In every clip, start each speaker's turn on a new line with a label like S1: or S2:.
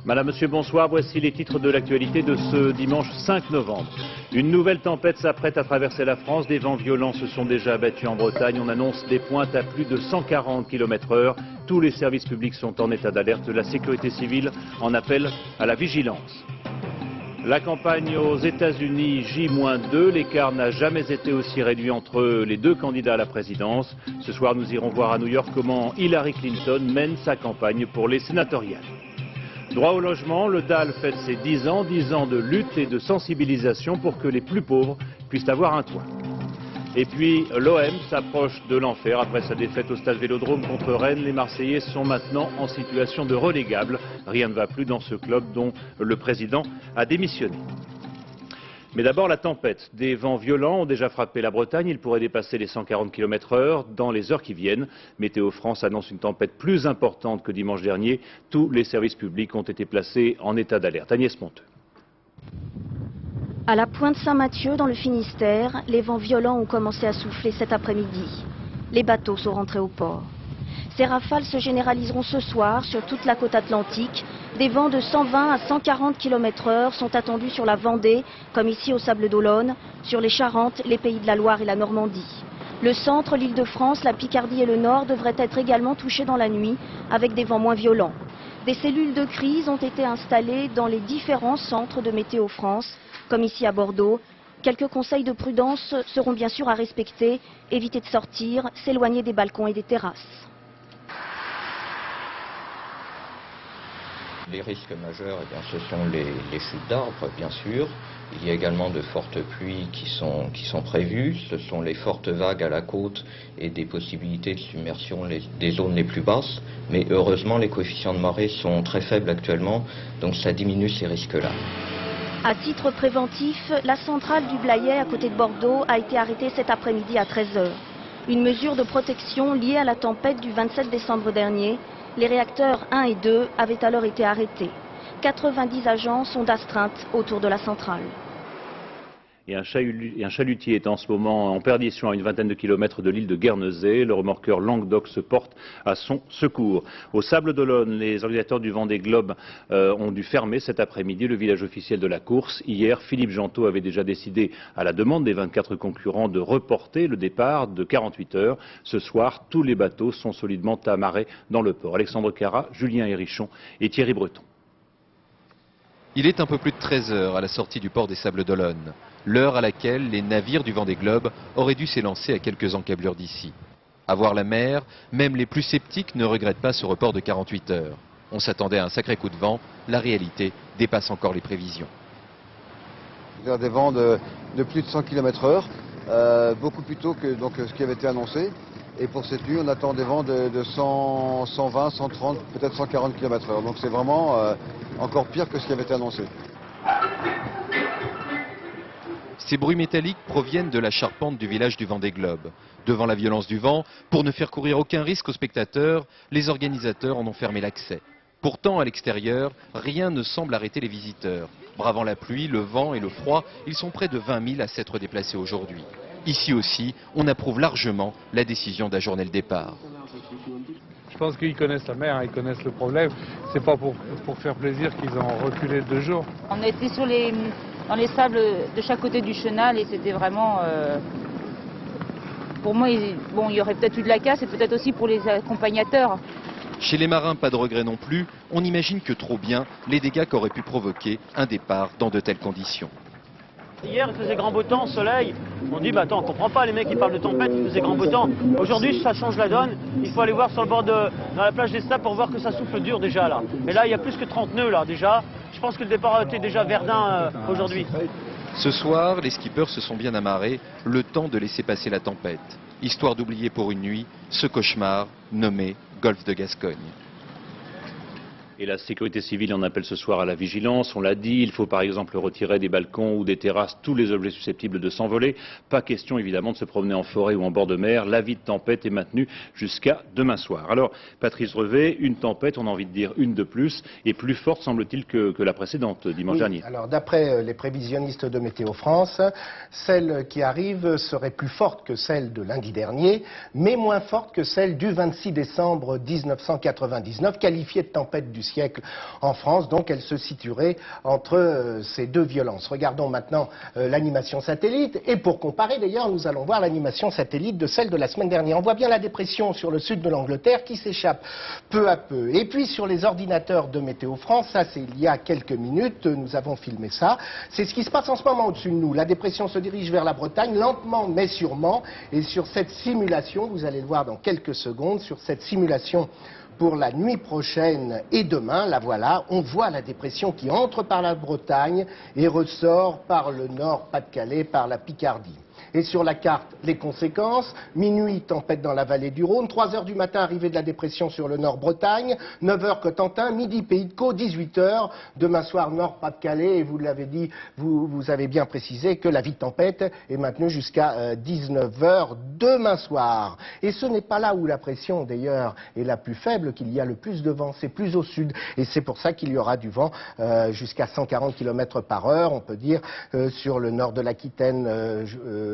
S1: Madame, Monsieur, bonsoir. Voici les titres de l'actualité de ce dimanche 5 novembre. Une nouvelle tempête s'apprête à traverser la France. Des vents violents se sont déjà abattus en Bretagne. On annonce des pointes à plus de 140 km/h. Tous les services publics sont en état d'alerte. La sécurité civile en appelle à la vigilance. La campagne aux États-Unis J-2, l'écart n'a jamais été aussi réduit entre les deux candidats à la présidence. Ce soir, nous irons voir à New York comment Hillary Clinton mène sa campagne pour les sénatoriales. Droit au logement, le DAL fête ses 10 ans de lutte et de sensibilisation pour que les plus pauvres puissent avoir un toit. Et puis l'OM s'approche de l'enfer. Après sa défaite au stade Vélodrome contre Rennes, les Marseillais sont maintenant en situation de relégable. Rien ne va plus dans ce club dont le président a démissionné. Mais d'abord la tempête. Des vents violents ont déjà frappé la Bretagne. Ils pourraient dépasser les 140 km/h dans les heures qui viennent. Météo France annonce une tempête plus importante que dimanche dernier. Tous les services publics ont été placés en état d'alerte. Agnès Monteux.
S2: À la pointe Saint-Mathieu, dans le Finistère, les vents violents ont commencé à souffler cet après-midi. Les bateaux sont rentrés au port. Ces rafales se généraliseront ce soir sur toute la côte atlantique. Des vents de 120 à 140 km/h sont attendus sur la Vendée, comme ici au Sables-d'Olonne, sur les Charentes, les Pays de la Loire et la Normandie. Le centre, l'Île-de-France, la Picardie et le Nord devraient être également touchés dans la nuit, avec des vents moins violents. Des cellules de crise ont été installées dans les différents centres de Météo France, comme ici à Bordeaux. Quelques conseils de prudence seront bien sûr à respecter. Éviter de sortir, s'éloigner des balcons et des terrasses.
S3: Les risques majeurs, ce sont les chutes d'arbres, bien sûr. Il y a également de fortes pluies qui sont prévues. Ce sont les fortes vagues à la côte et des possibilités de submersion des zones les plus basses. Mais heureusement, les coefficients de marée sont très faibles actuellement, donc ça diminue ces risques-là.
S2: À titre préventif, la centrale du Blayais, à côté de Bordeaux, a été arrêtée cet après-midi à 13 h. Une mesure de protection liée à la tempête du 27 décembre dernier. Les réacteurs 1 et 2 avaient alors été arrêtés. 90 agents sont d'astreinte autour de la centrale.
S1: Et un chalutier est en ce moment en perdition à une vingtaine de kilomètres de l'île de Guernesey. Le remorqueur Languedoc se porte à son secours. Au Sables-d'Olonne, les organisateurs du Vendée Globe ont dû fermer cet après-midi le village officiel de la course. Hier, Philippe Gentot avait déjà décidé, à la demande des 24 concurrents, de reporter le départ de 48 heures. Ce soir, tous les bateaux sont solidement amarrés dans le port. Alexandre Cara, Julien Hérichon et Thierry Breton.
S4: Il est un peu plus de 13 h à la sortie du port des Sables-d'Olonne, l'heure à laquelle les navires du Vendée Globe auraient dû s'élancer à quelques encablures d'ici. À voir la mer, même les plus sceptiques ne regrettent pas ce report de 48 heures. On s'attendait à un sacré coup de vent, la réalité dépasse encore les prévisions.
S5: Il y a des vents de plus de 100 km/h, beaucoup plus tôt que ce qui avait été annoncé. Et pour cette nuit, on attend des vents de 100, 120, 130, peut-être 140 km/h. Donc c'est vraiment encore pire que ce qui avait été annoncé.
S4: Ces bruits métalliques proviennent de la charpente du village du Vendée Globe. Devant la violence du vent, pour ne faire courir aucun risque aux spectateurs, les organisateurs en ont fermé l'accès. Pourtant, à l'extérieur, rien ne semble arrêter les visiteurs. Bravant la pluie, le vent et le froid, ils sont près de 20 000 à s'être déplacés aujourd'hui. Ici aussi, on approuve largement la décision d'ajourner le départ.
S6: Je pense qu'ils connaissent la mer, ils connaissent le problème. C'est pas pour faire plaisir qu'ils ont reculé 2 jours.
S7: On était dans les sables de chaque côté du chenal et c'était vraiment... pour moi, il y aurait peut-être eu de la casse et peut-être aussi pour les accompagnateurs.
S4: Chez les marins, pas de regret non plus. On imagine que trop bien les dégâts qu'aurait pu provoquer un départ dans de telles conditions.
S8: Hier, il faisait grand beau temps, soleil. On dit, bah attends, on comprend pas, les mecs, ils parlent de tempête, il faisait grand beau temps. Aujourd'hui, ça change la donne. Il faut aller voir sur le bord dans la plage des Sables pour voir que ça souffle dur déjà là. Et là, il y a plus que 30 nœuds là déjà. Je pense que le départ était déjà verdun aujourd'hui.
S4: Ce soir, les skippers se sont bien amarrés, le temps de laisser passer la tempête, histoire d'oublier pour une nuit ce cauchemar nommé Golfe de Gascogne.
S1: Et la sécurité civile en appelle ce soir à la vigilance, on l'a dit, il faut par exemple retirer des balcons ou des terrasses tous les objets susceptibles de s'envoler. Pas question évidemment de se promener en forêt ou en bord de mer, l'avis de tempête est maintenu jusqu'à demain soir. Alors Patrice Revet, une tempête, on a envie de dire une de plus, et plus forte semble-t-il que la précédente dimanche dernier.
S9: Alors d'après les prévisionnistes de Météo France, celle qui arrive serait plus forte que celle de lundi dernier, mais moins forte que celle du 26 décembre 1999, qualifiée de tempête du siècle en France, donc elle se situerait entre ces deux violences. Regardons maintenant l'animation satellite, et pour comparer d'ailleurs, nous allons voir l'animation satellite de celle de la semaine dernière. On voit bien la dépression sur le sud de l'Angleterre qui s'échappe peu à peu. Et puis sur les ordinateurs de Météo France, ça c'est il y a quelques minutes, nous avons filmé ça, c'est ce qui se passe en ce moment au-dessus de nous. La dépression se dirige vers la Bretagne, lentement mais sûrement, et sur cette simulation, vous allez le voir dans quelques secondes, sur cette simulation pour la nuit prochaine et demain, la voilà, on voit la dépression qui entre par la Bretagne et ressort par le nord Pas-de-Calais, par la Picardie. Et sur la carte, les conséquences, minuit, tempête dans la vallée du Rhône, 3 heures du matin, arrivée de la dépression sur le nord Bretagne, 9 heures Cotentin, midi Pays de Caux, 18 heures, demain soir nord Pas-de-Calais, et vous l'avez dit, vous avez bien précisé que la vie de tempête est maintenue jusqu'à 19 heures demain soir. Et ce n'est pas là où la pression d'ailleurs est la plus faible qu'il y a le plus de vent, c'est plus au sud, et c'est pour ça qu'il y aura du vent jusqu'à 140 km par heure, on peut dire, sur le nord de l'Aquitaine,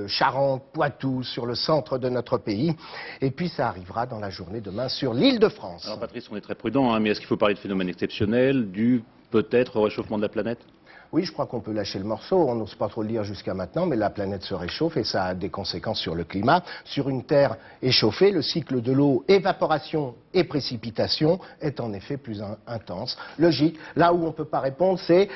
S9: Charente, Poitou, sur le centre de notre pays. Et puis ça arrivera dans la journée demain sur l'Île-de-France.
S1: Alors Patrice, on est très prudent, mais est-ce qu'il faut parler de phénomènes exceptionnels, dû peut-être au réchauffement de la planète ?
S9: Oui, je crois qu'on peut lâcher le morceau, on n'ose pas trop le dire jusqu'à maintenant, mais la planète se réchauffe et ça a des conséquences sur le climat. Sur une Terre échauffée, le cycle de l'eau, évaporation et précipitation est en effet plus intense. Logique. Là où on ne peut pas répondre, c'est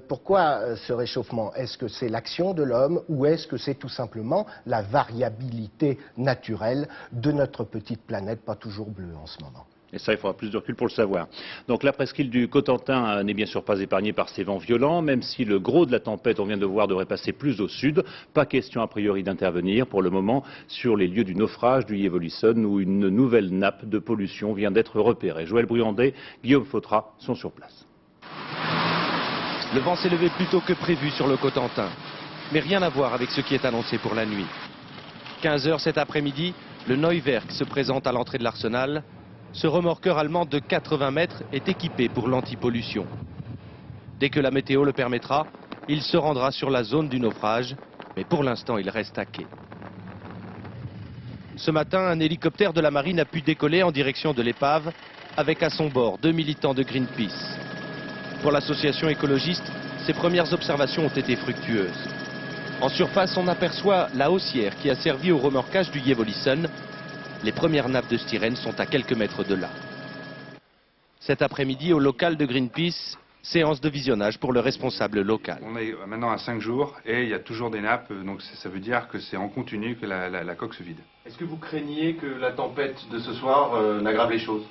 S9: pourquoi ce réchauffement? Est-ce que c'est l'action de l'homme ou est-ce que c'est tout simplement la variabilité naturelle de notre petite planète, pas toujours bleue en ce moment?
S1: Et ça, il faudra plus de recul pour le savoir. Donc la presqu'île du Cotentin n'est bien sûr pas épargnée par ces vents violents, même si le gros de la tempête, on vient de voir, devrait passer plus au sud. Pas question a priori d'intervenir pour le moment sur les lieux du naufrage du Yevolison où une nouvelle nappe de pollution vient d'être repérée. Joël Bruyandet, Guillaume Fautra sont sur place.
S10: Le vent s'est levé plus tôt que prévu sur le Cotentin, mais rien à voir avec ce qui est annoncé pour la nuit. 15 h cet après-midi, le Neuwerk se présente à l'entrée de l'Arsenal. Ce remorqueur allemand de 80 mètres est équipé pour l'antipollution. Dès que la météo le permettra, il se rendra sur la zone du naufrage, mais pour l'instant il reste à quai. Ce matin, un hélicoptère de la marine a pu décoller en direction de l'épave, avec à son bord 2 militants de Greenpeace. Pour l'association écologiste, ces premières observations ont été fructueuses. En surface, on aperçoit la haussière qui a servi au remorquage du Yevolison. Les premières nappes de styrène sont à quelques mètres de là. Cet après-midi, au local de Greenpeace, séance de visionnage pour le responsable local.
S11: On est maintenant à 5 jours et il y a toujours des nappes, donc ça veut dire que c'est en continu que la coque se vide.
S10: Est-ce que vous craignez que la tempête de ce soir n'aggrave les choses?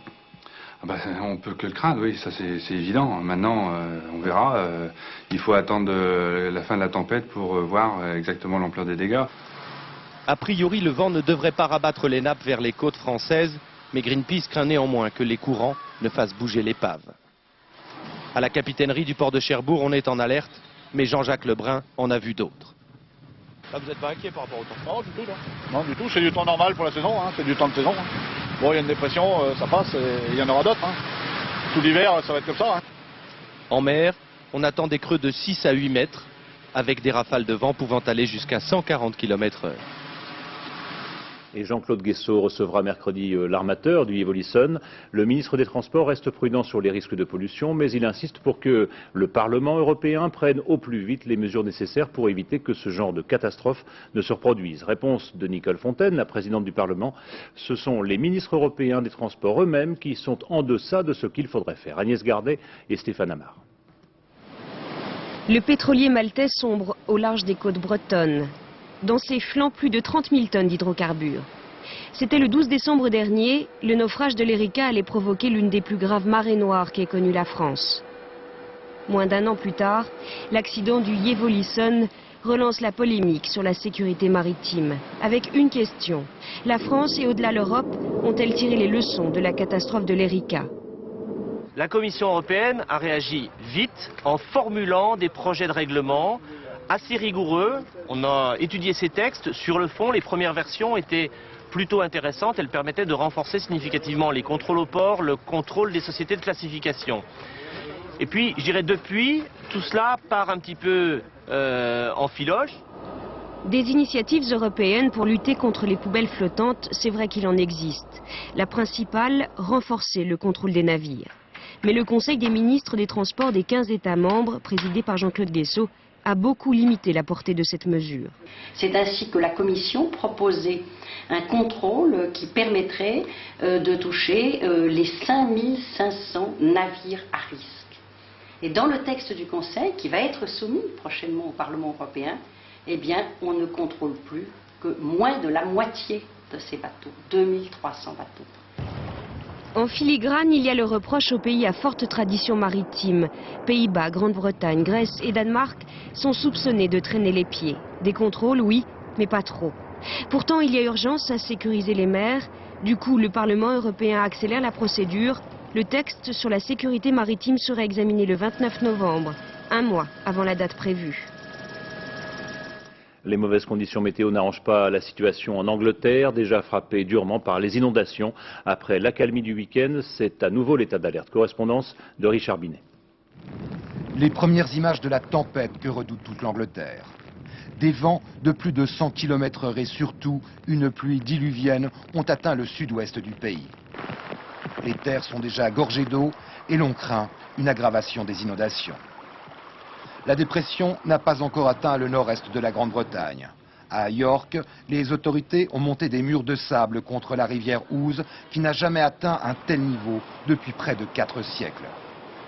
S11: On peut que le craindre, oui, ça c'est évident. Maintenant, on verra. Il faut attendre la fin de la tempête pour voir exactement l'ampleur des dégâts.
S10: A priori, le vent ne devrait pas rabattre les nappes vers les côtes françaises, mais Greenpeace craint néanmoins que les courants ne fassent bouger l'épave. À la capitainerie du port de Cherbourg, on est en alerte, mais Jean-Jacques Lebrun en a vu d'autres.
S12: Là, vous n'êtes pas inquiet par rapport au temps? Non, du tout, non. Non, du tout, c'est du temps normal pour la saison, c'est du temps de saison. Bon, il y a une dépression, ça passe, et il y en aura d'autres. Tout l'hiver, ça va être comme ça.
S10: En mer, on attend des creux de 6 à 8 mètres, avec des rafales de vent pouvant aller jusqu'à 140 km/h.
S1: Et Jean-Claude Guessot recevra mercredi l'armateur du Yevolison. Le ministre des Transports reste prudent sur les risques de pollution, mais il insiste pour que le Parlement européen prenne au plus vite les mesures nécessaires pour éviter que ce genre de catastrophe ne se reproduise. Réponse de Nicole Fontaine, la présidente du Parlement. Ce sont les ministres européens des Transports eux-mêmes qui sont en deçà de ce qu'il faudrait faire. Agnès Gardet et Stéphane Amar.
S13: Le pétrolier maltais sombre au large des côtes bretonnes. Dans ses flancs, plus de 30 000 tonnes d'hydrocarbures. C'était le 12 décembre dernier, le naufrage de l'Erika allait provoquer l'une des plus graves marées noires qu'ait connue la France. Moins d'1 an plus tard, l'accident du Yevolison relance la polémique sur la sécurité maritime. Avec une question, la France et au-delà l'Europe ont-elles tiré les leçons de la catastrophe de l'Erika?
S10: la Commission européenne a réagi vite en formulant des projets de règlement assez rigoureux. On a étudié ces textes. Sur le fond, les premières versions étaient plutôt intéressantes. Elles permettaient de renforcer significativement les contrôles au port, le contrôle des sociétés de classification. Et puis, je dirais depuis, tout cela part un petit peu en filoche.
S13: Des initiatives européennes pour lutter contre les poubelles flottantes, c'est vrai qu'il en existe. La principale, renforcer le contrôle des navires. Mais le Conseil des ministres des Transports des 15 États membres, présidé par Jean-Claude Guessot, a beaucoup limité la portée de cette mesure.
S14: C'est ainsi que la Commission proposait un contrôle qui permettrait de toucher les 5500 navires à risque. Et dans le texte du Conseil, qui va être soumis prochainement au Parlement européen, eh bien, on ne contrôle plus que moins de la moitié de ces bateaux, 2300 bateaux.
S13: En filigrane, il y a le reproche aux pays à forte tradition maritime. Pays-Bas, Grande-Bretagne, Grèce et Danemark sont soupçonnés de traîner les pieds. Des contrôles, oui, mais pas trop. Pourtant, il y a urgence à sécuriser les mers. Du coup, le Parlement européen accélère la procédure. Le texte sur la sécurité maritime sera examiné le 29 novembre, un mois avant la date prévue.
S1: Les mauvaises conditions météo n'arrangent pas la situation en Angleterre, déjà frappée durement par les inondations. Après l'accalmie du week-end, c'est à nouveau l'état d'alerte. Correspondance de Richard Binet.
S15: Les premières images de la tempête que redoute toute l'Angleterre. Des vents de plus de 100 km/h et surtout une pluie diluvienne ont atteint le sud-ouest du pays. Les terres sont déjà gorgées d'eau et l'on craint une aggravation des inondations. La dépression n'a pas encore atteint le nord-est de la Grande-Bretagne. À York, les autorités ont monté des murs de sable contre la rivière Ouse qui n'a jamais atteint un tel niveau depuis près de 4 siècles.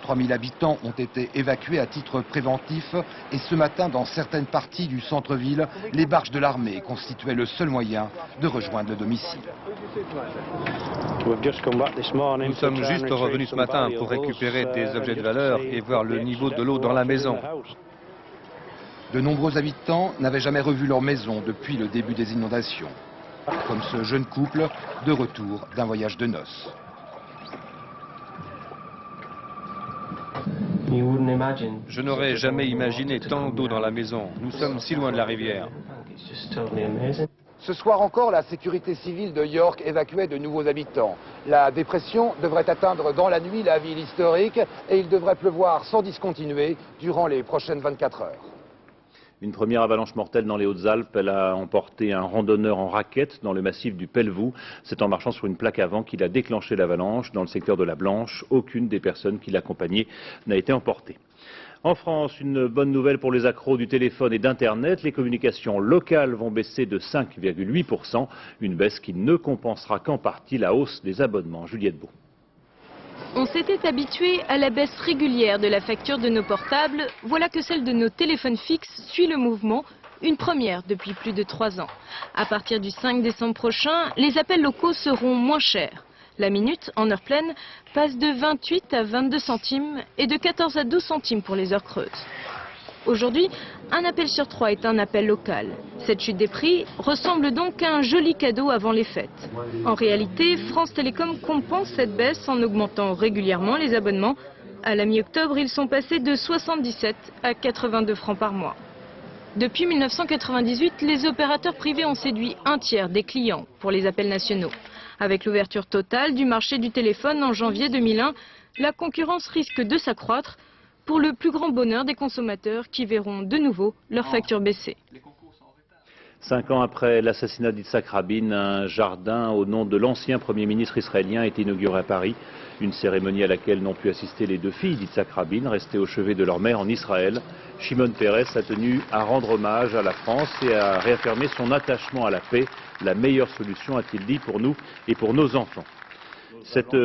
S15: 3000 habitants ont été évacués à titre préventif et ce matin, dans certaines parties du centre-ville, les barges de l'armée constituaient le seul moyen de rejoindre le domicile.
S16: Nous sommes juste revenus ce matin pour récupérer des objets de valeur et voir le niveau de l'eau dans la maison.
S15: De nombreux habitants n'avaient jamais revu leur maison depuis le début des inondations, comme ce jeune couple de retour d'un voyage de noces.
S16: Je n'aurais jamais imaginé tant d'eau dans la maison. Nous sommes si loin de la rivière.
S15: Ce soir encore, la sécurité civile de York évacuait de nouveaux habitants. La dépression devrait atteindre dans la nuit la ville historique et il devrait pleuvoir sans discontinuer durant les prochaines 24 heures.
S1: Une première avalanche mortelle dans les Hautes-Alpes. Elle a emporté un randonneur en raquette dans le massif du Pelvoux. C'est en marchant sur une plaque avant qu'il a déclenché l'avalanche. Dans le secteur de la Blanche, aucune des personnes qui l'accompagnaient n'a été emportée. En France, une bonne nouvelle pour les accros du téléphone et d'Internet. Les communications locales vont baisser de 5,8%. Une baisse qui ne compensera qu'en partie la hausse des abonnements. Juliette Beau.
S17: On s'était habitué à la baisse régulière de la facture de nos portables. Voilà que celle de nos téléphones fixes suit le mouvement, une première depuis plus de 3 ans. À partir du 5 décembre prochain, les appels locaux seront moins chers. La minute, en heure pleine, passe de 28 à 22 centimes et de 14 à 12 centimes pour les heures creuses. Aujourd'hui, un appel sur 3 est un appel local. Cette chute des prix ressemble donc à un joli cadeau avant les fêtes. En réalité, France Télécom compense cette baisse en augmentant régulièrement les abonnements. À la mi-octobre, ils sont passés de 77 à 82 francs par mois. Depuis 1998, les opérateurs privés ont séduit un tiers des clients pour les appels nationaux. Avec l'ouverture totale du marché du téléphone en janvier 2001, la concurrence risque de s'accroître pour le plus grand bonheur des consommateurs qui verront de nouveau leur facture baisser.
S1: 5 ans après l'assassinat d'Yitzhak Rabin, un jardin au nom de l'ancien Premier ministre israélien est inauguré à Paris. Une cérémonie à laquelle n'ont pu assister les 2 filles d'Yitzhak Rabin, restées au chevet de leur mère en Israël. Shimon Peres a tenu à rendre hommage à la France et à réaffirmer son attachement à la paix. La meilleure solution, a-t-il dit, pour nous et pour nos enfants. Cette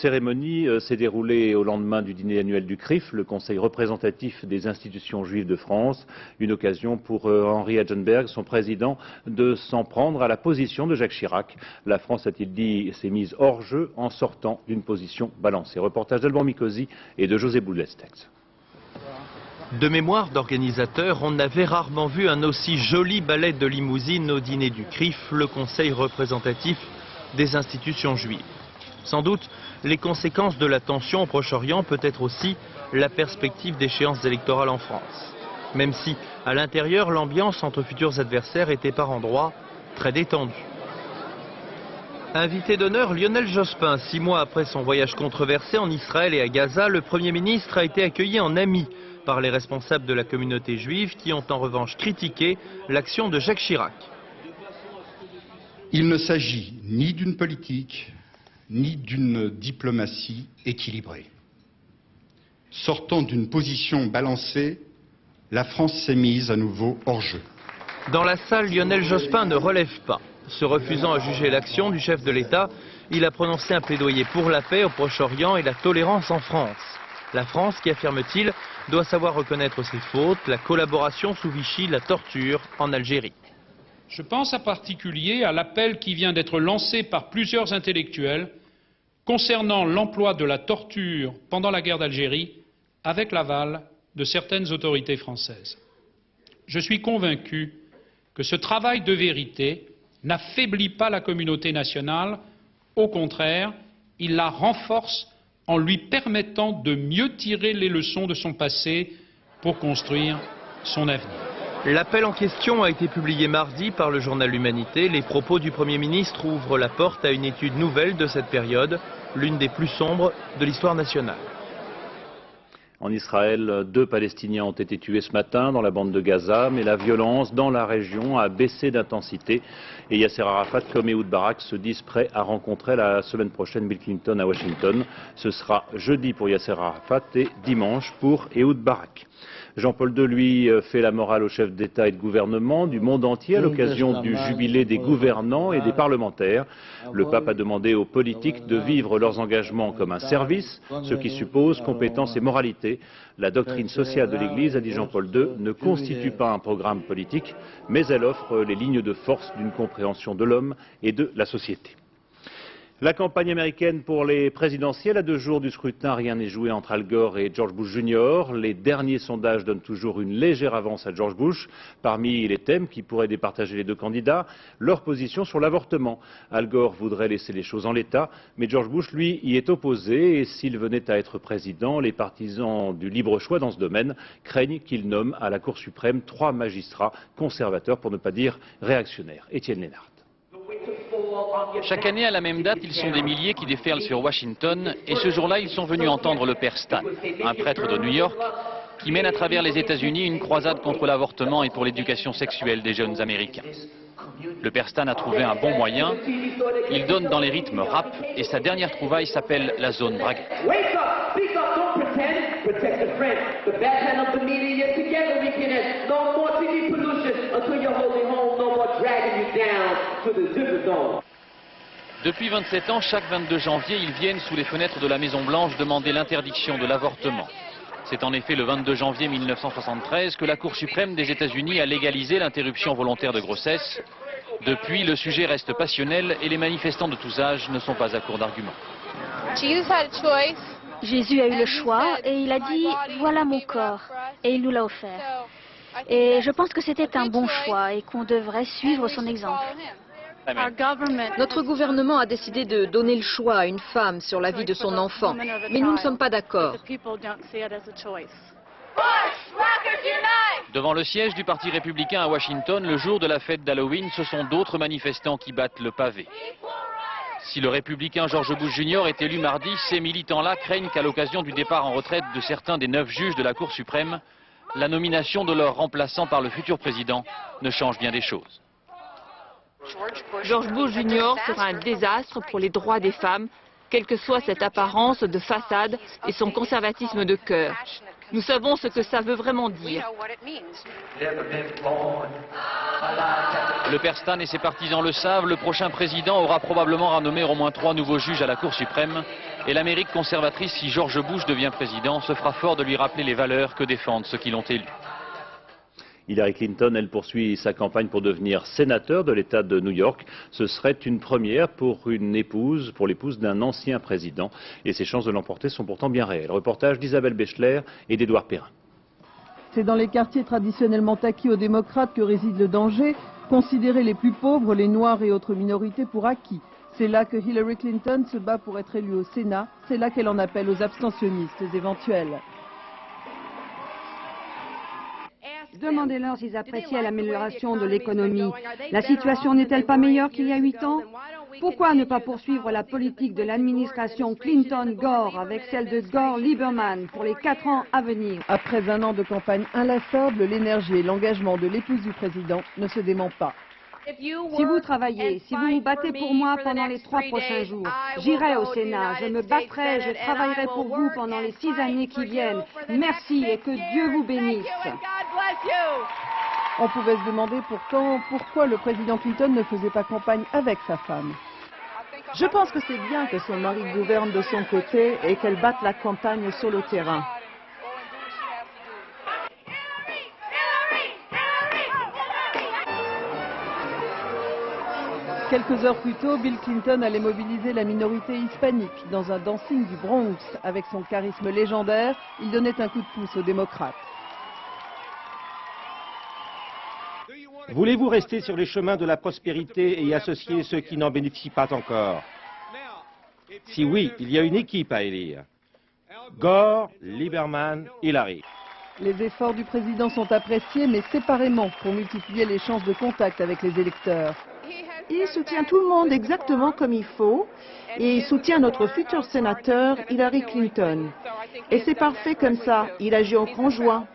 S1: cérémonie s'est déroulée au lendemain du dîner annuel du CRIF, le Conseil représentatif des institutions juives de France. Une occasion pour Henri Agenberg, son président, de s'en prendre à la position de Jacques Chirac. La France, a-t-il dit, s'est mise hors jeu en sortant d'une position balancée. Reportage d'Alban Mikosi et de José Boulestex.
S18: De mémoire d'organisateur, on avait rarement vu un aussi joli ballet de limousine au dîner du CRIF, le Conseil représentatif des institutions juives. Sans doute, les conséquences de la tension au Proche-Orient, peut-être aussi la perspective d'échéances électorales en France. Même si, à l'intérieur, l'ambiance entre futurs adversaires était par endroits très détendue. Invité d'honneur, Lionel Jospin, 6 mois après son voyage controversé en Israël et à Gaza, le Premier ministre a été accueilli en ami par les responsables de la communauté juive qui ont en revanche critiqué l'action de Jacques Chirac.
S19: Il ne s'agit ni d'une politique, ni d'une diplomatie équilibrée. Sortant d'une position balancée, la France s'est mise à nouveau hors jeu.
S18: Dans la salle, Lionel Jospin ne relève pas. Se refusant à juger l'action du chef de l'État, il a prononcé un plaidoyer pour la paix au Proche-Orient et la tolérance en France. La France, qui affirme-t-il, doit savoir reconnaître ses fautes, la collaboration sous Vichy, la torture en Algérie.
S20: Je pense en particulier à l'appel qui vient d'être lancé par plusieurs intellectuels concernant l'emploi de la torture pendant la guerre d'Algérie avec l'aval de certaines autorités françaises. Je suis convaincu que ce travail de vérité n'affaiblit pas la communauté nationale, au contraire, il la renforce en lui permettant de mieux tirer les leçons de son passé pour construire son avenir.
S18: L'appel en question a été publié mardi par le journal L'Humanité. Les propos du Premier ministre ouvrent la porte à une étude nouvelle de cette période, l'une des plus sombres de l'histoire nationale.
S1: En Israël, 2 Palestiniens ont été tués ce matin dans la bande de Gaza, mais la violence dans la région a baissé d'intensité. Et Yasser Arafat comme Ehud Barak se disent prêts à rencontrer la semaine prochaine Bill Clinton à Washington. Ce sera jeudi pour Yasser Arafat et dimanche pour Ehud Barak. Jean-Paul II, lui, fait la morale aux chefs d'État et de gouvernement du monde entier à l'occasion du jubilé des gouvernants et des parlementaires. Le pape a demandé aux politiques de vivre leurs engagements comme un service, ce qui suppose compétence et moralité. La doctrine sociale de l'Église, a dit Jean-Paul II, ne constitue pas un programme politique, mais elle offre les lignes de force d'une compréhension de l'homme et de la société. La campagne américaine pour les présidentielles, à 2 jours du scrutin, rien n'est joué entre Al Gore et George Bush Jr. Les derniers sondages donnent toujours une légère avance à George Bush. Parmi les thèmes qui pourraient départager les 2 candidats, leur position sur l'avortement. Al Gore voudrait laisser les choses en l'état, mais George Bush, lui, y est opposé. Et s'il venait à être président, les partisans du libre choix dans ce domaine craignent qu'il nomme à la Cour suprême 3 magistrats conservateurs, pour ne pas dire réactionnaires. Étienne Lénard.
S21: Chaque année, à la même date, ils sont des milliers qui déferlent sur Washington et ce jour-là, ils sont venus entendre le père Stan, un prêtre de New York, qui mène à travers les États-Unis une croisade contre l'avortement et pour l'éducation sexuelle des jeunes Américains. Le père Stan a trouvé un bon moyen, il donne dans les rythmes rap et sa dernière trouvaille s'appelle la zone braguette. Depuis 27 ans, chaque 22 janvier, ils viennent sous les fenêtres de la Maison-Blanche demander l'interdiction de l'avortement. C'est en effet le 22 janvier 1973 que la Cour suprême des États-Unis a légalisé l'interruption volontaire de grossesse. Depuis, le sujet reste passionnel et les manifestants de tous âges ne sont pas à court d'arguments.
S2: Jésus a eu le choix et il a dit « Voilà mon corps » et il nous l'a offert. Et je pense que c'était un bon choix et qu'on devrait suivre son exemple.
S22: Notre gouvernement a décidé de donner le choix à une femme sur la vie de son enfant, mais nous ne sommes pas d'accord.
S21: Devant le siège du Parti républicain à Washington, le jour de la fête d'Halloween, ce sont d'autres manifestants qui battent le pavé. Si le républicain George Bush Jr. est élu mardi, ces militants-là craignent qu'à l'occasion du départ en retraite de certains des 9 juges de la Cour suprême, la nomination de leur remplaçant par le futur président ne change bien des choses.
S22: George Bush Jr. sera un désastre pour les droits des femmes, quelle que soit cette apparence de façade et son conservatisme de cœur. Nous savons ce que ça veut vraiment dire.
S21: Le père Stan et ses partisans le savent, le prochain président aura probablement à nommer au moins 3 nouveaux juges à la Cour suprême. Et l'Amérique conservatrice, si George Bush devient président, se fera fort de lui rappeler les valeurs que défendent ceux qui l'ont élu.
S1: Hillary Clinton, elle poursuit sa campagne pour devenir sénateur de l'État de New York. Ce serait une première pour l'épouse d'un ancien président. Et ses chances de l'emporter sont pourtant bien réelles. Reportage d'Isabelle Béchler et d'Édouard Perrin.
S23: C'est dans les quartiers traditionnellement acquis aux démocrates que réside le danger. Considérer les plus pauvres, les noirs et autres minorités pour acquis. C'est là que Hillary Clinton se bat pour être élue au Sénat. C'est là qu'elle en appelle aux abstentionnistes éventuels.
S3: Demandez-leur s'ils appréciaient l'amélioration de l'économie. La situation n'est-elle pas meilleure qu'il y a 8 ans? Pourquoi ne pas poursuivre la politique de l'administration Clinton-Gore avec celle de Gore-Lieberman pour les 4 ans à venir?
S23: Après un an de campagne inlassable, l'énergie et l'engagement de l'épouse du président ne se dément pas.
S3: Si vous travaillez, si vous vous battez pour moi pendant les 3 prochains jours, j'irai au Sénat, je me battrai, je travaillerai pour vous pendant les 6 années qui viennent. Merci et que Dieu vous bénisse.
S23: On pouvait se demander pourtant pourquoi le président Clinton ne faisait pas campagne avec sa femme. Je pense que c'est bien que son mari gouverne de son côté et qu'elle batte la campagne sur le terrain. Quelques heures plus tôt, Bill Clinton allait mobiliser la minorité hispanique dans un dancing du Bronx. Avec son charisme légendaire, il donnait un coup de pouce aux démocrates.
S5: Voulez-vous rester sur les chemins de la prospérité et y associer ceux qui n'en bénéficient pas encore? Si oui, il y a une équipe à élire. Gore, Lieberman, Hillary.
S23: Les efforts du président sont appréciés, mais séparément, pour multiplier les chances de contact avec les électeurs.
S6: Il soutient tout le monde exactement comme il faut et il soutient notre futur sénateur Hillary Clinton. Et c'est parfait comme ça, il agit en conjoint.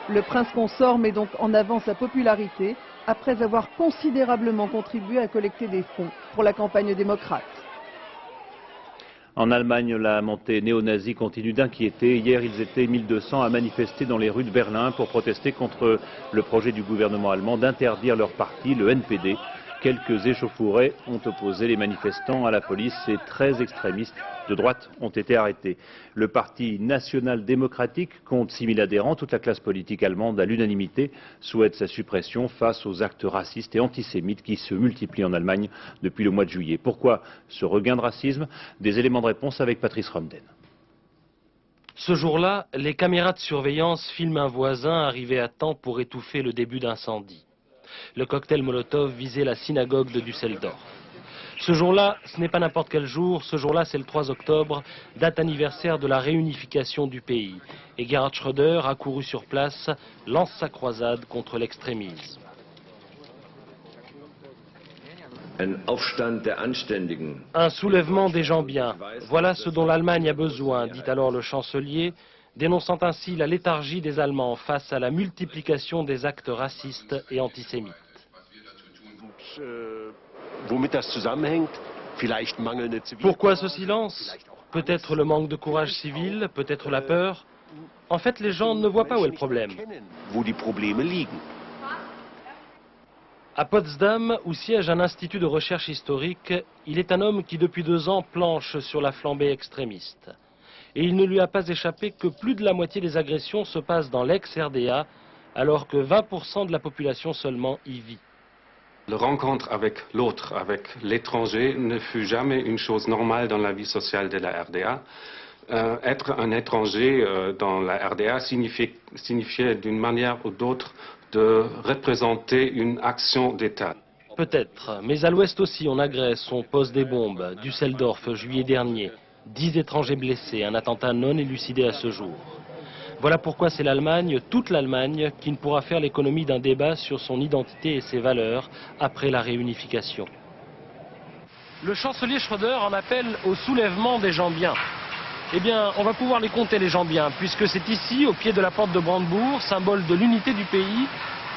S23: Le prince consort met donc en avant sa popularité après avoir considérablement contribué à collecter des fonds pour la campagne démocrate.
S1: En Allemagne, la montée néo-nazie continue d'inquiéter. Hier, ils étaient 1200 à manifester dans les rues de Berlin pour protester contre le projet du gouvernement allemand d'interdire leur parti, le NPD. Quelques échauffourées ont opposé les manifestants à la police et 13 extrémistes de droite ont été arrêtés. Le Parti national-démocratique compte 6000 adhérents. Toute la classe politique allemande, à l'unanimité, souhaite sa suppression face aux actes racistes et antisémites qui se multiplient en Allemagne depuis le mois de juillet. Pourquoi ce regain de racisme? Des éléments de réponse avec Patrice Romden.
S10: Ce jour-là, les caméras de surveillance filment un voisin arrivé à temps pour étouffer le début d'incendie. Le cocktail Molotov visait la synagogue de Düsseldorf. Ce jour-là, ce n'est pas n'importe quel jour, ce jour-là c'est le 3 octobre, date anniversaire de la réunification du pays. Et Gerhard Schröder, accouru sur place, lance sa croisade contre l'extrémisme. Un soulèvement des gens bien, voilà ce dont l'Allemagne a besoin, dit alors le chancelier, dénonçant ainsi la léthargie des Allemands face à la multiplication des actes racistes et antisémites. Pourquoi ce silence? Peut-être le manque de courage civil, peut-être la peur. En fait, les gens ne voient pas où est le problème. À Potsdam, où siège un institut de recherche historique, il est un homme qui depuis 2 ans planche sur la flambée extrémiste. Et il ne lui a pas échappé que plus de la moitié des agressions se passent dans l'ex-RDA, alors que 20% de la population seulement y vit.
S11: La rencontre avec l'autre, avec l'étranger, ne fut jamais une chose normale dans la vie sociale de la RDA. Être un étranger dans la RDA signifiait d'une manière ou d'autre de représenter une action d'État.
S10: Peut-être, mais à l'ouest aussi on agresse, on pose des bombes. Düsseldorf, juillet dernier. 10 étrangers blessés, un attentat non élucidé à ce jour. Voilà pourquoi c'est l'Allemagne, toute l'Allemagne, qui ne pourra faire l'économie d'un débat sur son identité et ses valeurs après la réunification. Le chancelier Schröder en appelle au soulèvement des gens bien. Eh bien, on va pouvoir les compter les gens bien, puisque c'est ici, au pied de la porte de Brandebourg, symbole de l'unité du pays,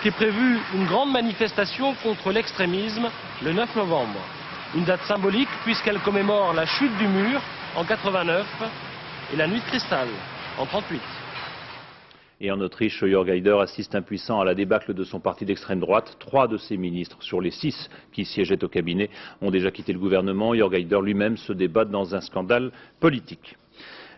S10: qu'est prévue une grande manifestation contre l'extrémisme le 9 novembre. Une date symbolique puisqu'elle commémore la chute du mur en 89 et la nuit de cristal en 38.
S1: Et en Autriche, Jörg Haider assiste impuissant à la débâcle de son parti d'extrême droite. 3 de ses ministres sur les 6 qui siégeaient au cabinet ont déjà quitté le gouvernement. Jörg Haider lui-même se débat dans un scandale politique.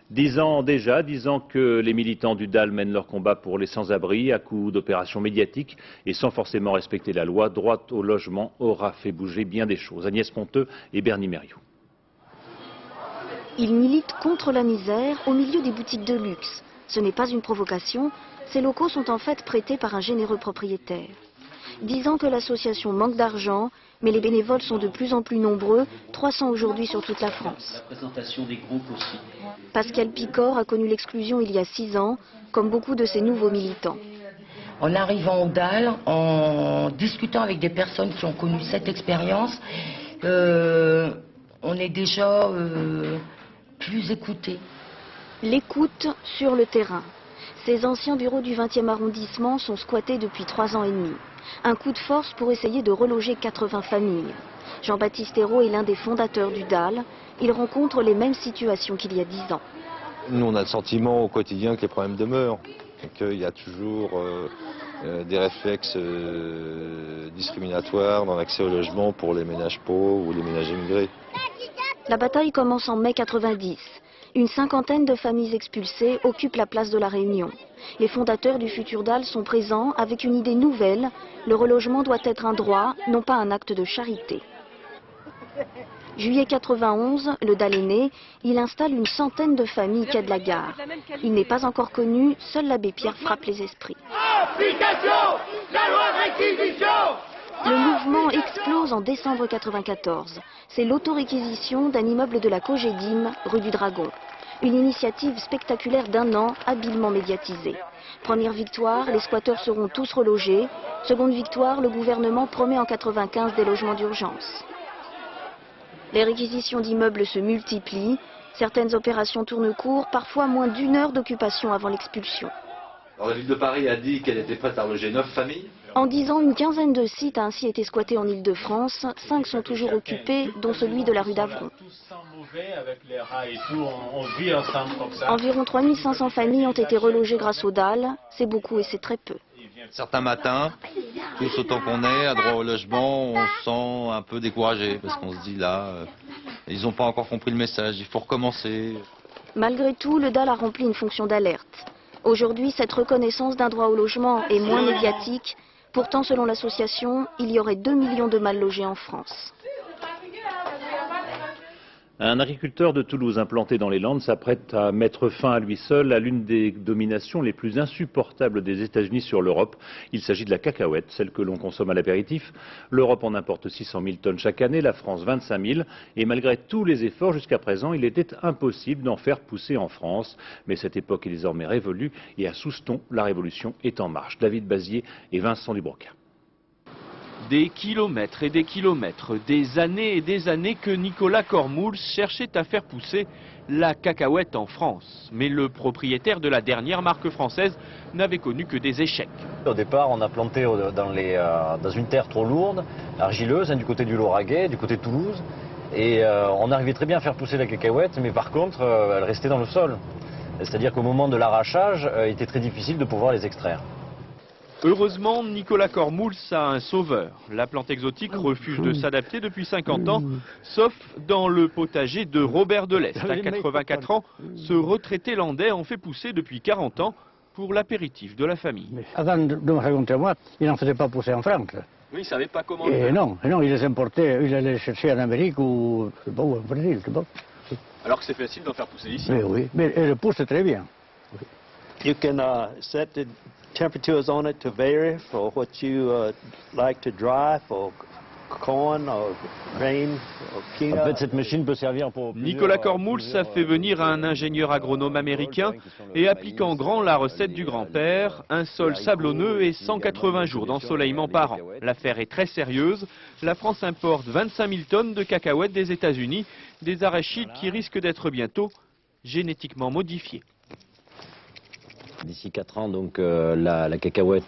S1: 10 ans déjà, 10 ans que les militants du DAL mènent leur combat pour les sans-abri à coups d'opérations médiatiques et sans forcément respecter la loi. Droit au logement aura fait bouger bien des choses. Agnès Ponteux et Bernie Mériot.
S2: Ils militent contre la misère au milieu des boutiques de luxe. Ce n'est pas une provocation, ces locaux sont en fait prêtés par un généreux propriétaire. disant que l'association manque d'argent, mais les bénévoles sont de plus en plus nombreux, 300 aujourd'hui sur toute la France. Pascal Picor a connu l'exclusion il y a 6 ans, comme beaucoup de ses nouveaux militants.
S4: En arrivant au DAL, en discutant avec des personnes qui ont connu cette expérience, on est déjà plus écoutés.
S2: L'écoute sur le terrain. Ces anciens bureaux du 20e arrondissement sont squattés depuis 3 ans et demi. Un coup de force pour essayer de reloger 80 familles. Jean-Baptiste Hérault est l'un des fondateurs du DAL. Il rencontre les mêmes situations qu'il y a 10 ans.
S7: Nous, on a le sentiment au quotidien que les problèmes demeurent, qu'il y a toujours des réflexes discriminatoires dans l'accès au logement pour les ménages pauvres ou les ménages immigrés.
S2: La bataille commence en mai 90. Une cinquantaine de familles expulsées occupent la place de la Réunion. Les fondateurs du futur DAL sont présents avec une idée nouvelle. Le relogement doit être un droit, non pas un acte de charité. Juillet 91, le DAL est né. Il installe une centaine de familles quai de la gare. Il n'est pas encore connu, seul l'abbé Pierre frappe les esprits.
S8: Application la loi de réquisition.
S2: Le mouvement explose en décembre 94. C'est l'autoréquisition d'un immeuble de la Cogédim, rue du Dragon. Une initiative spectaculaire d'1 an, habilement médiatisée. Première victoire, les squatteurs seront tous relogés. Seconde victoire, le gouvernement promet en 95 des logements d'urgence. Les réquisitions d'immeubles se multiplient. Certaines opérations tournent court, parfois moins d'1 heure d'occupation avant l'expulsion.
S24: La ville de Paris a dit qu'elle était prête à reloger 9 familles.
S2: En 10 ans, une quinzaine de sites a ainsi été squattés en Île-de-France. 5 sont toujours occupés, dont celui de la rue d'Avron. Environ 3500 familles ont été relogées grâce au DAL. C'est beaucoup et c'est très peu.
S7: Certains matins, tous autant qu'on est, à droit au logement, on se sent un peu découragé parce qu'on se dit là, ils n'ont pas encore compris le message, il faut recommencer.
S2: Malgré tout, le DAL a rempli une fonction d'alerte. Aujourd'hui, cette reconnaissance d'un droit au logement est moins médiatique. Pourtant, selon l'association, il y aurait 2 millions de mal logés en France.
S1: Un agriculteur de Toulouse implanté dans les Landes s'apprête à mettre fin à lui seul à l'une des dominations les plus insupportables des États-Unis sur l'Europe. Il s'agit de la cacahuète, celle que l'on consomme à l'apéritif. L'Europe en importe 600 000 tonnes chaque année, la France 25 000. Et malgré tous les efforts jusqu'à présent, il était impossible d'en faire pousser en France. Mais cette époque est désormais révolue et à Souston, la révolution est en marche. David Bazier et Vincent Dubroca.
S25: Des kilomètres et des années que Nicolas Cormouls cherchait à faire pousser la cacahuète en France. Mais le propriétaire de la dernière marque française n'avait connu que des échecs.
S26: Au départ, on a planté dans une terre trop lourde, argileuse, du côté du Lauragais, du côté de Toulouse. Et on arrivait très bien à faire pousser la cacahuète, mais par contre, elle restait dans le sol. C'est-à-dire qu'au moment de l'arrachage, il était très difficile de pouvoir les extraire.
S25: Heureusement, Nicolas Cormouls a un sauveur. La plante exotique refuse de s'adapter depuis 50 ans, sauf dans le potager de Robert Delest. À 84 ans, ce retraité landais en fait pousser depuis 40 ans pour l'apéritif de la famille.
S27: Avant de me raconter moi, il n'en faisait pas pousser en France.
S25: Oui, il ne savait pas comment
S27: Non, il les importait, il allait les chercher en Amérique ou au Brésil.
S25: Alors que c'est facile d'en faire pousser ici.
S27: Mais oui, mais elle pousse très bien.
S28: You can set the temperatures on it to vary for what you like to dry, for corn or grain or quinoa.
S26: En fait, cette machine peut servir pour...
S25: Nicolas Cormouls a fait venir un ingénieur agronome américain et applique en grand la recette du grand-père, un sol sablonneux et 180 jours d'ensoleillement par an. L'affaire est très sérieuse. La France importe 25 000 tonnes de cacahuètes des États-Unis, des arachides qui risquent d'être bientôt génétiquement modifiés.
S26: D'ici 4 ans, donc, la cacahuète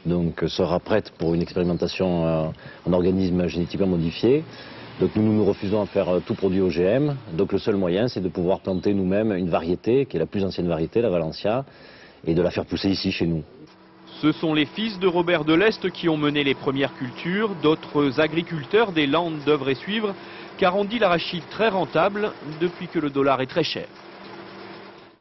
S26: sera prête pour une expérimentation en organismes génétiquement modifiés. Donc nous refusons à faire tout produit OGM. Donc le seul moyen, c'est de pouvoir planter nous-mêmes une variété, qui est la plus ancienne variété, la Valencia, et de la faire pousser ici, chez nous.
S25: Ce sont les fils de Robert Delest qui ont mené les premières cultures. D'autres agriculteurs des Landes devraient suivre, car on dit l'arachide très rentable depuis que le dollar est très cher.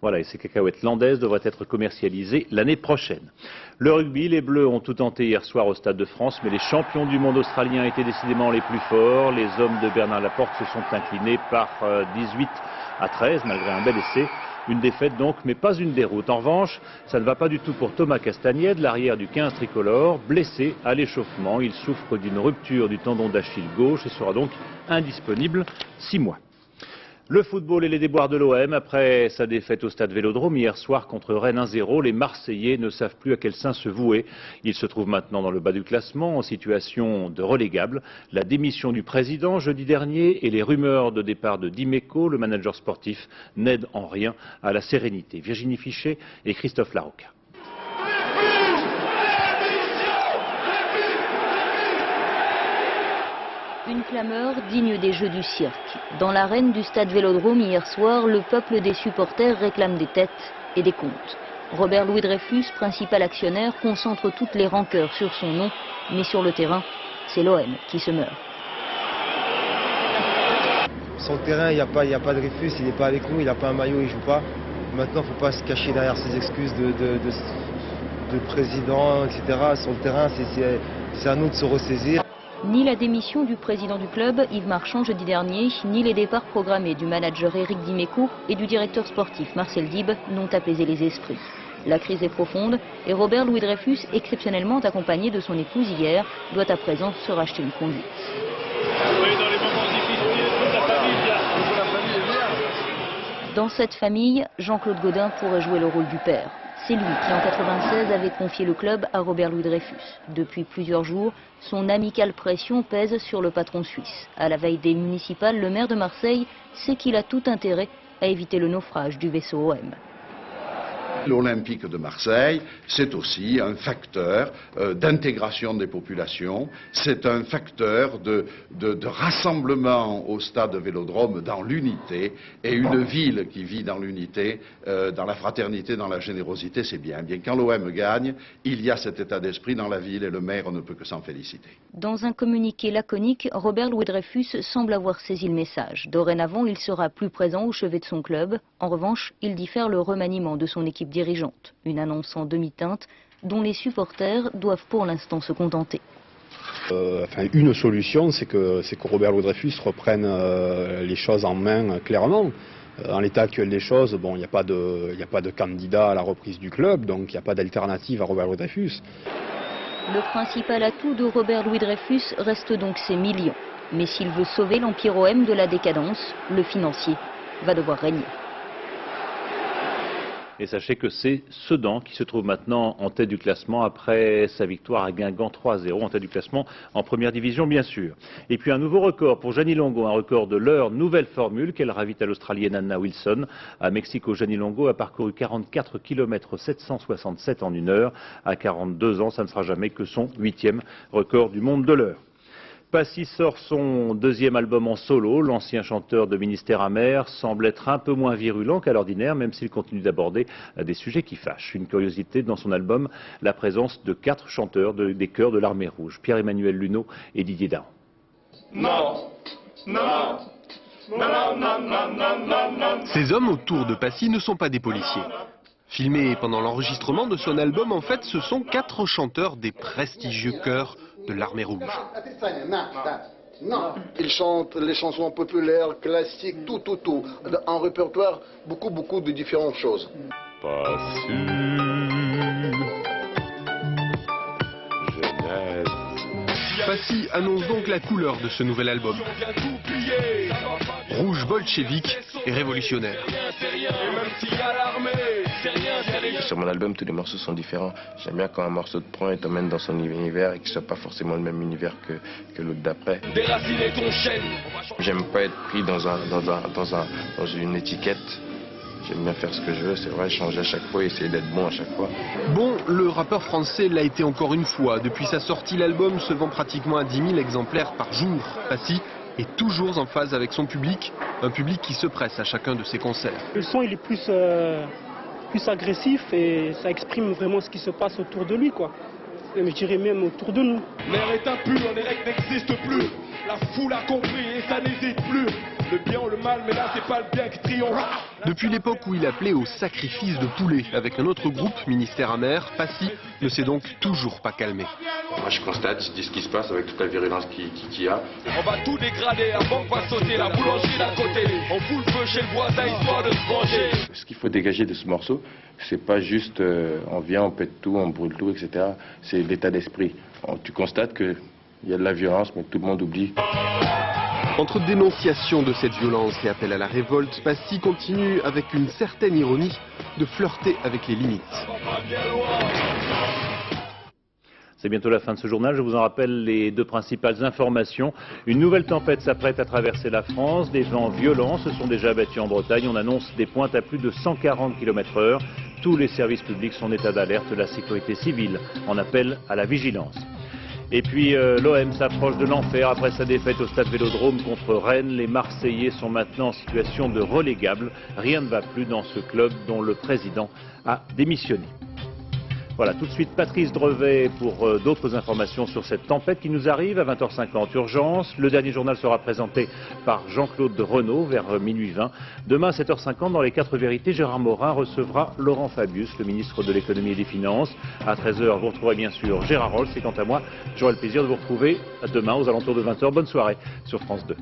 S1: Voilà, et ces cacahuètes landaises devraient être commercialisées l'année prochaine. Le rugby, les Bleus ont tout tenté hier soir au Stade de France, mais les champions du monde australiens étaient décidément les plus forts. Les hommes de Bernard Laporte se sont inclinés par 18-13, malgré un bel essai. Une défaite donc, mais pas une déroute. En revanche, ça ne va pas du tout pour Thomas Castagnède, l'arrière du 15 tricolore, blessé à l'échauffement. Il souffre d'une rupture du tendon d'Achille gauche et sera donc indisponible 6 mois. Le football et les déboires de l'OM, après sa défaite au stade Vélodrome hier soir contre Rennes 1-0, les Marseillais ne savent plus à quel sein se vouer. Ils se trouvent maintenant dans le bas du classement, en situation de relégable. La démission du président jeudi dernier et les rumeurs de départ de Dimeco, le manager sportif, n'aident en rien à la sérénité. Virginie Fichet et Christophe Larocca.
S9: Une clameur digne des Jeux du cirque. Dans l'arène du stade Vélodrome hier soir, le peuple des supporters réclame des têtes et des comptes. Robert Louis Dreyfus, principal actionnaire, concentre toutes les rancœurs sur son nom, mais sur le terrain, c'est l'OM qui se meurt.
S12: Sur le terrain, il n'y a pas Dreyfus, il n'est pas avec nous, il n'a pas un maillot, il ne joue pas. Maintenant, il ne faut pas se cacher derrière ces excuses de président, etc. Sur le terrain, c'est à nous de se ressaisir.
S9: Ni la démission du président du club, Yves Marchand, jeudi dernier, ni les départs programmés du manager Éric Dimeco et du directeur sportif Marcel Dib n'ont apaisé les esprits. La crise est profonde et Robert Louis Dreyfus, exceptionnellement accompagné de son épouse hier, doit à présent se racheter une conduite. Dans cette famille, Jean-Claude Gaudin pourrait jouer le rôle du père. C'est lui qui, en 1996, avait confié le club à Robert Louis Dreyfus. Depuis plusieurs jours, son amicale pression pèse sur le patron suisse. À la veille des municipales, le maire de Marseille sait qu'il a tout intérêt à éviter le naufrage du vaisseau OM.
S13: L'Olympique de Marseille, c'est aussi un facteur d'intégration des populations, c'est un facteur de rassemblement au stade Vélodrome dans l'unité, et une ville qui vit dans l'unité, dans la fraternité, dans la générosité, c'est bien. Bien quand l'OM gagne, il y a cet état d'esprit dans la ville et le maire ne peut que s'en féliciter.
S9: Dans un communiqué laconique, Robert Louis Dreyfus semble avoir saisi le message. Dorénavant, il sera plus présent au chevet de son club. En revanche, il diffère le remaniement de son équipe dirigeante. Une annonce en demi-teinte dont les supporters doivent pour l'instant se contenter.
S14: Une solution, c'est que Robert Louis Dreyfus reprenne les choses en main clairement. En l'état actuel des choses, bon, il n'y a pas de candidat à la reprise du club, donc il n'y a pas d'alternative à Robert Louis Dreyfus.
S9: Le principal atout de Robert Louis Dreyfus reste donc ses millions. Mais s'il veut sauver l'Empire OM de la décadence, le financier va devoir régner.
S1: Et sachez que c'est Sedan qui se trouve maintenant en tête du classement après sa victoire à Guingamp 3-0, en tête du classement en première division bien sûr. Et puis un nouveau record pour Jeannie Longo, un record de l'heure, nouvelle formule qu'elle ravite à l'Australienne Anna Wilson. À Mexico, Jeannie Longo a parcouru 44 km 767 en 1 heure. À 42 ans, ça ne sera jamais que son 8e record du monde de l'heure. Passy sort son 2e album en solo. L'ancien chanteur de Ministère amer semble être un peu moins virulent qu'à l'ordinaire, même s'il continue d'aborder des sujets qui fâchent. Une curiosité dans son album, la présence de 4 chanteurs des chœurs de l'Armée Rouge, Pierre-Emmanuel Luneau et Didier Dahan.
S15: Ces hommes autour de Passy ne sont pas des policiers. Filmés pendant l'enregistrement de son album, en fait, ce sont 4 chanteurs des prestigieux chœurs de l'Armée Rouge.
S16: Non, ils chantent les chansons populaires, classiques, tout. Un répertoire, beaucoup de différentes choses.
S15: Passy annonce donc la couleur de ce nouvel album. Rouge bolchevique et révolutionnaire.
S17: Sur mon album, tous les morceaux sont différents. J'aime bien quand un morceau te prend et t'emmène dans son univers et qu'il ne soit pas forcément le même univers que l'autre d'après. J'aime pas être pris dans une étiquette. J'aime bien faire ce que je veux, c'est vrai, changer à chaque fois et essayer d'être bon à chaque fois.
S15: Bon, le rappeur français l'a été encore une fois. Depuis sa sortie, l'album se vend pratiquement à 10 000 exemplaires par jour. Passy est toujours en phase avec son public, un public qui se presse à chacun de ses concerts.
S19: Le son, il est plus agressif et ça exprime vraiment ce qui se passe autour de lui, quoi. Et je dirais même autour de nous.
S8: L'air est impur, les règles n'existent plus. La foule a compris et ça n'hésite plus.
S3: Le bien ou le mal, mais là c'est pas le bien qui triomphe.
S15: Depuis l'époque où il appelait au sacrifice de poulet avec un autre groupe, Ministère Amer, Passy ne s'est donc toujours pas calmé.
S17: Moi je constate ce qui se passe avec toute la virulence qu'il y a.
S3: On va tout dégrader avant qu'on va sauter la boulangerie d'à côté. On fout le feu chez le voisin histoire de se venger.
S17: Ce qu'il faut dégager de ce morceau, c'est pas juste on vient, on pète tout, on brûle tout, etc. C'est l'état d'esprit. Tu constates qu'il y a de la violence, mais tout le monde oublie.
S15: Entre dénonciation de cette violence et appel à la révolte, Passy continue avec une certaine ironie de flirter avec les limites.
S1: C'est bientôt la fin de ce journal. Je vous en rappelle les deux principales informations. Une nouvelle tempête s'apprête à traverser la France. Des vents violents se sont déjà abattus en Bretagne. On annonce des pointes à plus de 140 km/h. Tous les services publics sont en état d'alerte. La sécurité civile en appelle à la vigilance. Et puis l'OM s'approche de l'enfer après sa défaite au stade Vélodrome contre Rennes. Les Marseillais sont maintenant en situation de relégable. Rien ne va plus dans ce club dont le président a démissionné. Voilà, tout de suite Patrice Drevet pour d'autres informations sur cette tempête qui nous arrive à 20h50 urgence. Le dernier journal sera présenté par Jean-Claude Renaud vers minuit 20. Demain à 7h50 dans les 4 vérités, Gérard Morin recevra Laurent Fabius, le ministre de l'économie et des finances. À 13h, vous retrouverez bien sûr Gérard Rolls et quant à moi, j'aurai le plaisir de vous retrouver demain aux alentours de 20h. Bonne soirée sur France 2.